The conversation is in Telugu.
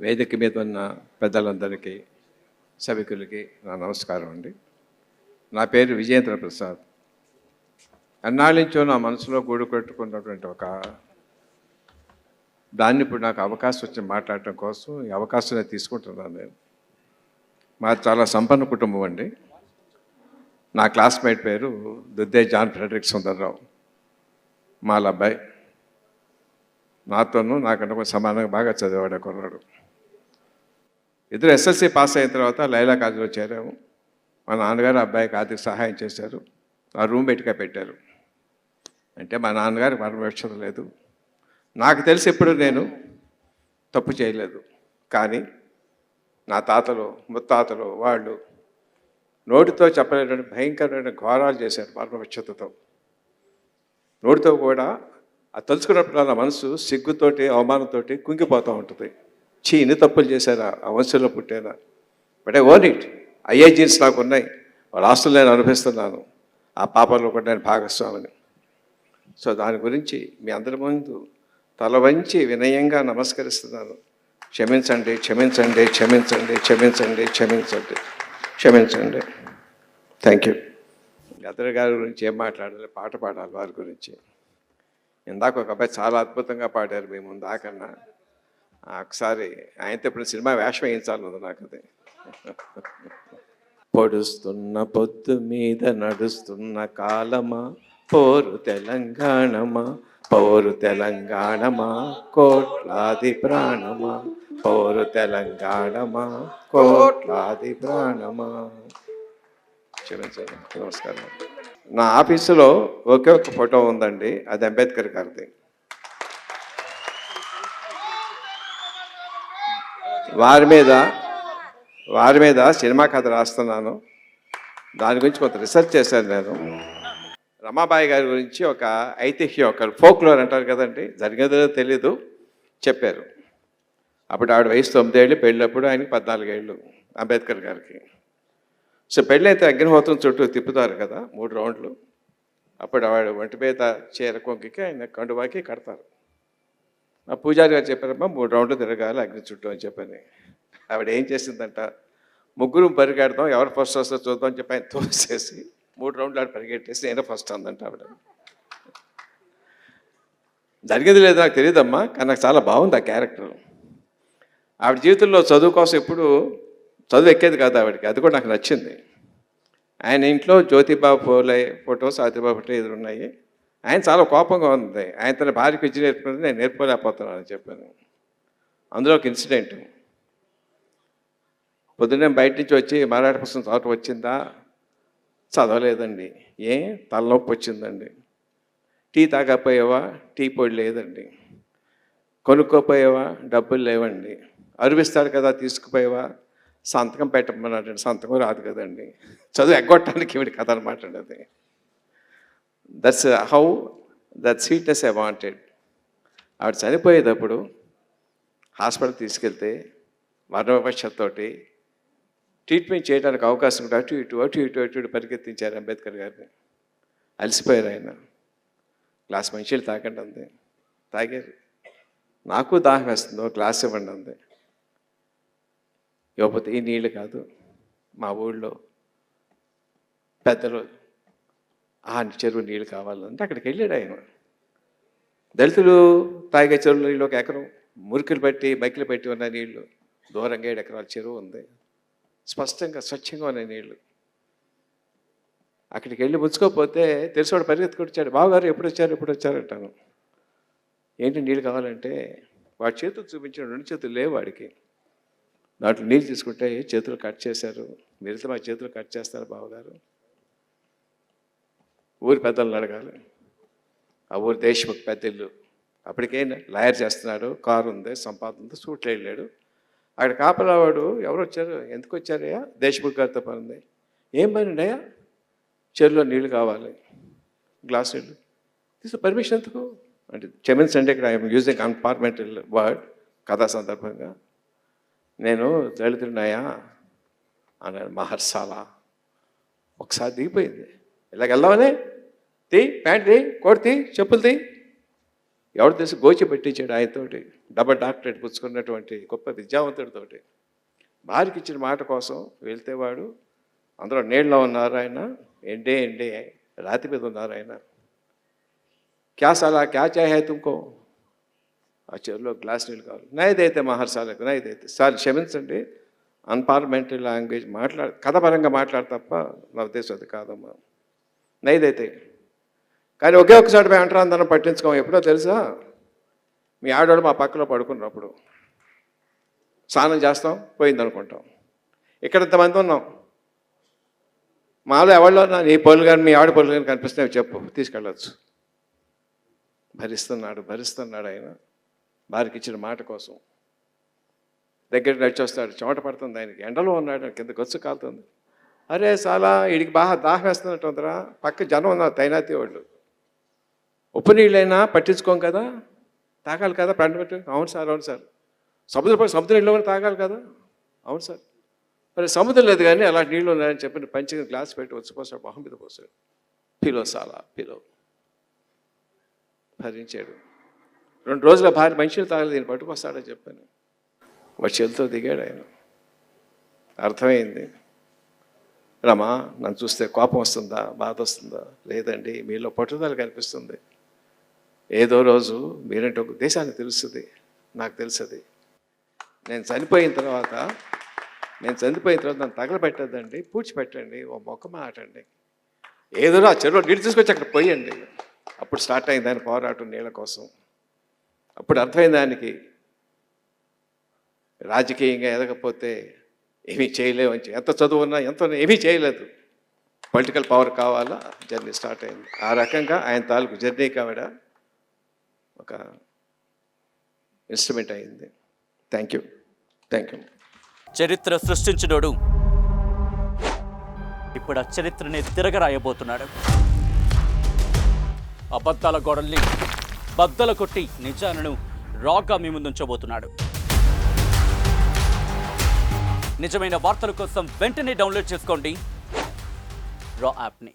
వేదిక మీద ఉన్న పెద్దలందరికీ సభికులకి నా నమస్కారం అండి. నా పేరు విజయేంద్ర ప్రసాద్. అన్నాళ్ళ నుంచో నా మనసులో గూడు కట్టుకున్నటువంటి ఒక దాన్ని ఇప్పుడు నాకు అవకాశం వచ్చి మాట్లాడటం కోసం ఈ అవకాశాన్ని తీసుకుంటున్నాను. నేను మాది చాలా సంపన్న కుటుంబం అండి. నా క్లాస్మేట్ పేరు దుద్దే జాన్ ఫ్రెడరిక్ సుందర్రావు. వాళ్ళ అబ్బాయి నాతోనూ నాకన్నా కొంచెం సమానంగా బాగా చదివాడు కొన్నాడు. ఇద్దరు ఎస్ఎస్సి పాస్ అయిన తర్వాత లైలా కాలేజీలో చేరాము. మా నాన్నగారు అబ్బాయికి ఆర్థిక సహాయం చేశారు. ఆ రూమ్ బయటగా పెట్టారు. అంటే మా నాన్నగారికి పరమేశ్వరం లేదు. నాకు తెలిసి ఎప్పుడు నేను తప్పు చేయలేదు. కానీ నా తాతలు ముత్తాతలు వాళ్ళు నోటితో చెప్పలేనటువంటి భయంకరమైన ఘోరాలు చేశారు పరమవిచ్చతతో. నోటితో కూడా అది తలుచుకున్నప్పుడు నా మనసు సిగ్గుతోటి అవమానంతో కుంగిపోతూ ఉంటుంది. ఇన్ని తప్పులు చేశారా, ఆ వంశంలో పుట్టారా? But I own it. అయ్యే జీన్స్ నాకు ఉన్నాయి. వాళ్ళ ఆస్తులు నేను అనుభవిస్తున్నాను. ఆ పాపంలో కూడా నేను భాగస్వామిని. సో దాని గురించి మీ అందరి ముందు తల వంచి వినయంగా నమస్కరిస్తున్నాను. క్షమించండి, క్షమించండి, క్షమించండి, క్షమించండి, క్షమించండి, క్షమించండి. Thank you. గద్దర్ గారి గురించి ఏం మాట్లాడాలి? పాట పాడాలి వారి గురించి. ఇందాక ఒక అబ్బాయి చాలా అద్భుతంగా పాడారు మీ ముందు. ఆకన్నా ఒకసారి ఆయనతో ఇప్పుడు సినిమా వేషం వేయించాలి నాకు. అది పొడుస్తున్న పొద్దు మీద నడుస్తున్న కాలమా, పోరు తెలంగాణమా, పౌరు తెలంగాణమా, కోట్లాది ప్రాణమా, పౌరు తెలంగాణమా, కోట్లాది ప్రాణమా. క్షమించండి. నమస్కారం. నా ఆఫీసులో ఒకే ఒక ఫోటో ఉందండి. అది అంబేద్కర్ గారిది. వారి మీద సినిమా కథ రాస్తున్నాను. దాని గురించి కొంత రీసెర్చ్ చేశాను నేను. రమాబాయి గారి గురించి ఒక ఐతిహ్యం, ఒక ఫోక్లోర్ అంటారు కదండి, జరిగేదో తెలీదు చెప్పారు. అప్పుడు ఆవిడ వయసు 9 ఏళ్ళు, పెళ్ళప్పుడు ఆయనకి 14 ఏళ్ళు అంబేద్కర్ గారికి. సో పెళ్ళైతే అగ్నిహోత్రం చుట్టూ తిప్పుతారు కదా 3 రౌండ్లు. అప్పుడు ఆవిడ ఒంటి మీద చీర కొంగికి ఆయన కండువాకి కడతారు. ఆ పూజారి గారు చెప్పారమ్మా 3 రౌండ్లు తిరగాలి అగ్ని చుట్టూ అని చెప్పని. ఆవిడ ఏం చేసిందంట, ముగ్గురు పరిగెడతాం, ఎవరు ఫస్ట్ వస్తుందో చూద్దాం అని చెప్పి ఆయన తోసేసి 3 రౌండ్లు ఆవిడ పరిగెట్టేసి నేనే ఫస్ట్ అందంట ఆవిడ. జరిగేది లేదు నాకు తెలియదమ్మా, కానీ నాకు చాలా బాగుంది ఆ క్యారెక్టర్. ఆవిడ జీవితంలో చదువు కోసం ఎప్పుడు చదువు ఎక్కేది కాదు ఆవిడకి, అది కూడా నాకు నచ్చింది. ఆయన ఇంట్లో జ్యోతిబా ఫోలే ఫోటో, సావిత్రిబాబు ఫోటో ఎదురు ఉన్నాయి. ఆయన చాలా కోపంగా ఉంది. ఆయన తన భార్యకు విద్య నేర్పుకుంటే నేను నేర్పుకోలేకపోతున్నాను అని చెప్పాను. అందులో ఒక ఇన్సిడెంట్. పొద్దున్నే బయట నుంచి వచ్చి మరాఠీ పుస్తకం చదవటం వచ్చిందా? చదవలేదండి. తలనొప్పి వచ్చిందండి. టీ తాగపోయావా? టీ పొడి లేదండి. కొనుక్కోపోయావా? డబ్బులు లేవండి. అరువిస్తాడు కదా తీసుకుపోయావా? సంతకం పెట్టమన్నాడండి. సంతకం రాదు కదండి. చదువు ఎగ్గొట్టడానికి వీడి కథ అనమాట అది. That's how that sweetness I wanted. ఆవిడ చనిపోయేటప్పుడు హాస్పిటల్ తీసుకెళ్తే మరణోపక్షతోటి ట్రీట్మెంట్ చేయడానికి అవకాశం కూడా అటు ఇటు పరిగెత్తించారు అంబేద్కర్ గారిని. అలసిపోయారు ఆయన. గ్లాస్ మంచినీళ్ళు తాగండి అంది. తాగారు. నాకు దాహం వేస్తుంది, గ్లాస్ ఇవ్వండి అంది. ఇవ్వకపోతే ఈ నీళ్ళు కాదు, మా ఊళ్ళో పెద్దలు ఆ చెరువు నీళ్ళు కావాలంటే అక్కడికి వెళ్ళాడు ఆయన. దళితులు తాగే చెరువు నీళ్ళు 1 ఎకరం, మురికిలు పెట్టి బైకులు పెట్టి ఉన్న నీళ్లు, దూరంగా 7 ఎకరాల చెరువు ఉంది, స్పష్టంగా స్వచ్ఛంగా ఉన్న నీళ్లు. అక్కడికి వెళ్ళి ముంచుకోకపోతే తెలిసివాడు పరిగెత్తుకొచ్చాడు, బావగారు ఎప్పుడు వచ్చారు అంటాను. ఏంటి నీళ్ళు కావాలంటే వాడి చేతులు చూపించిన 2 చేతులు లేవు వాడికి. దాంట్లో నీళ్ళు తీసుకుంటే చేతులు కట్ చేశారు. మీరైతే మా చేతులు కట్ చేస్తారు బావగారు. ఊరి పెద్దలను అడగాలి. ఆ ఊరి దేశముఖ్ పెద్ద ఇల్లు. అప్పటికే లాయర్ చేస్తున్నాడు, కారు ఉంది, సంపాదన ఉంది, సూట్లో వెళ్ళాడు. అక్కడ కాపలావాడు ఎవరు వచ్చారు, ఎందుకు వచ్చారయ్యా? దేశముఖ్ గారితో పని ఉంది. ఏం పని ఉండయా? చెరువులో నీళ్ళు కావాలి, గ్లాసు నీళ్ళు తీసు. పర్మిషన్ ఎందుకు అంటే క్షమించండి, ఇక్కడ ఐఎమ్ యూజింగ్ అన్పార్మెంటల్ వర్డ్ కథా సందర్భంగా. నేను దళితుడినాయా అన్నాడు. మహర్సాల ఒకసారి దిగిపోయింది. ఇలాగ వెళ్దామని తీ, ప్యాంట్ తీ, కోట్ తీ, చెప్పులు తీ. ఎవరు తెలిసి గోచి పెట్టించాడు ఆయనతోటి, డబల్ డాక్టరేట్ పుచ్చుకున్నటువంటి గొప్ప విద్యావంతుడితోటి. భార్యకి ఇచ్చిన మాట కోసం వెళ్తే వాడు అందరూ నీళ్ళలో ఉన్నారు, ఆయన ఎండే రాతి మీద ఉన్నారు ఆయన. క్యా సాలా క్యా చాయ్ హై తుమ్కో, ఆ చెరువులో గ్లాస్ నీళ్ళు కావాలి. నైదైతే మహర్సాలకు నైదైతే సార్ క్షమించండి, అన్పార్లమెంటరీ లాంగ్వేజ్ కథపరంగా మాట్లాడు తప్ప నా ఉద్దేశం అది కాదమ్మా. నైదైతే కానీ ఒకే ఒక్కసారి మేము అంటారు అందరం పట్టించుకోం. ఎప్పుడో తెలుసా, మీ ఆడవాళ్ళు మా పక్కలో పడుకున్నప్పుడు స్నానం చేస్తాం, పోయింది అనుకుంటాం. ఇక్కడ ఇంతమంది ఉన్నాం, మాలో ఎవరిలో నీ పనులు కానీ మీ ఆడ పనులు కానీ కనిపిస్తున్నాయి చెప్పు, తీసుకెళ్ళచ్చు. భరిస్తున్నాడు ఆయన భార్యకి ఇచ్చిన మాట కోసం. దగ్గర నడిచొస్తాడు, చెమట పడుతుంది ఆయనకి, ఎండలో ఉన్నాడు, కింద గొచ్చు కాలుతుంది. అరే చాలా వీడికి బాగా దాహం వేస్తున్నట్టు ఉందరా, పక్క జనం ఉన్నారు తైనాతి వాళ్ళు. ఉప్పు నీళ్ళైనా పట్టించుకోం కదా, తాగాలి కదా పంట పెట్టి. అవును సార్ సముద్రం నీళ్ళు కూడా తాగాలి కదా. అవును సార్, మరి సముద్రం లేదు కానీ అలాంటి నీళ్ళు ఉన్నాయని చెప్పి పంచి గ్లాస్ పెట్టి వచ్చిపోసాడు, మొహం మీద పోసాడు. పిలో భరించాడు. 2 రోజుల భార్య మనుషులు తాగలేదు, దీన్ని పట్టుకొస్తాడని చెప్పాను. వాడు చేతితో దిగాడు ఆయన. అర్థమైంది, రమా నన్ను చూస్తే కోపం వస్తుందా, బాధ వస్తుందా? లేదండి, మీలో పట్టుదల కనిపిస్తుంది. ఏదో రోజు మీరంటే ఒక దేశానికి తెలుస్తుంది, నాకు తెలుస్తుంది. నేను చనిపోయిన తర్వాత నన్ను తగలబెట్టద్దండి, పూడ్చిపెట్టండి, ఓ మొక్క మాటండి, ఏదో ఆ చెరువులో నీళ్ళు తీసుకొచ్చి అక్కడ పోయండి. అప్పుడు స్టార్ట్ అయింది దాని పోరాటం నీళ్ళ కోసం. అప్పుడు అర్థమైంది దానికి, రాజకీయంగా ఎదగకపోతే ఏమీ చేయలేమని. ఎంత చదువున్నా ఏమీ చేయలేదు, పొలిటికల్ పవర్ కావాలా, జర్నీ స్టార్ట్ అయింది. ఆ రకంగా ఆయన తాలూకు జర్నీ కావిడ ఒక ఇన్స్ట్రుమెంట్ అయింది. Thank you. చరిత్ర సృష్టించినోడు ఇప్పుడు ఆ చరిత్రని తిరగరాయబోతున్నాడు. అబద్ధాల గోడల్ని బద్దలు కొట్టి నిజాలను రాగా మీ ముందుంచబోతున్నాడు. నిజమైన వార్తల కోసం వెంటనే డౌన్లోడ్ చేసుకోండి రా యాప్ని.